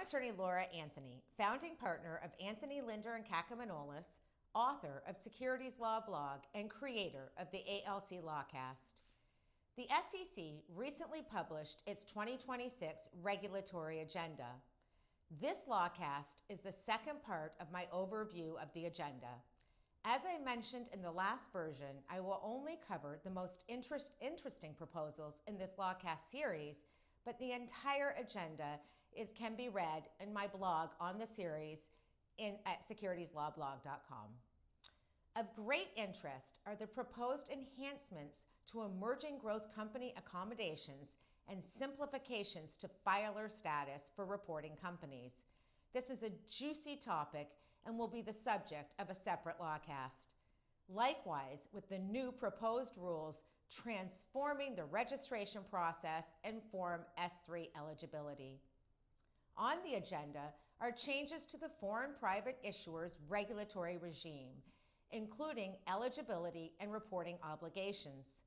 attorney Laura Anthony, founding partner of Anthony, Linder & Kakamanolis, author of Securities Law Blog, and creator of the ALC Lawcast. The SEC recently published its 2026 regulatory agenda. This Lawcast is the second part of my overview of the agenda. As I mentioned in the last version, I will only cover the most interesting proposals in this Lawcast series, but the entire agenda can be read in my blog on the series at securitieslawblog.com. Of great interest are the proposed enhancements to emerging growth company accommodations and simplifications to filer status for reporting companies. This is a juicy topic and will be the subject of a separate Lawcast. Likewise, with the new proposed rules transforming the registration process and Form S-3 eligibility. On the agenda are changes to the foreign private issuers regulatory regime, including eligibility and reporting obligations.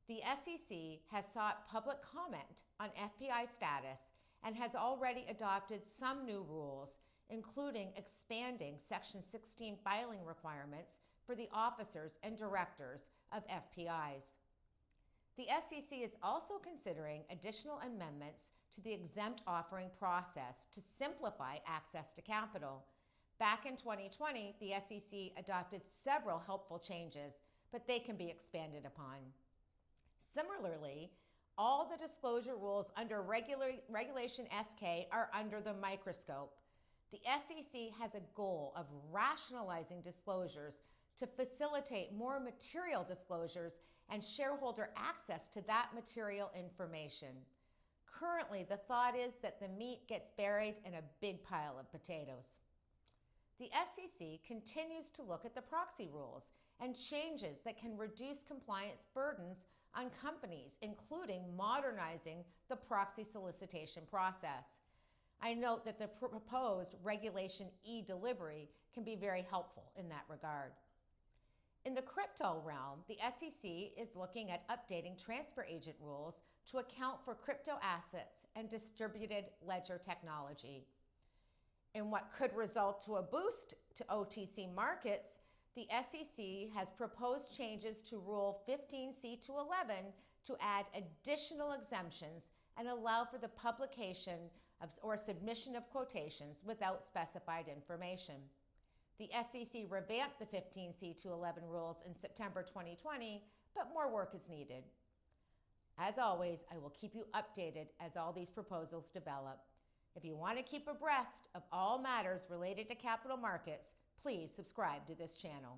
The SEC has sought public comment on FPI status and has already adopted some new rules, including expanding Section 16 filing requirements for the officers and directors of FPIs. The SEC is also considering additional amendments to the exempt offering process to simplify access to capital. Back in 2020, the SEC adopted several helpful changes, but they can be expanded upon. Similarly, all the disclosure rules under Regulation SK are under the microscope. The SEC has a goal of rationalizing disclosures to facilitate more material disclosures and shareholder access to that material information. Currently, the thought is that the meat gets buried in a big pile of potatoes. The SEC continues to look at the proxy rules and changes that can reduce compliance burdens on companies, including modernizing the proxy solicitation process. I note that the proposed Regulation E-delivery can be very helpful in that regard. In the crypto realm, the SEC is looking at updating transfer agent rules to account for crypto assets and distributed ledger technology. In what could result to a boost to OTC markets, the SEC has proposed changes to Rule 15c211 to add additional exemptions and allow for the publication or submission of quotations without specified information. The SEC revamped the 15c211 rules in September 2020, but more work is needed. As always, I will keep you updated as all these proposals develop. If you want to keep abreast of all matters related to capital markets, please subscribe to this channel.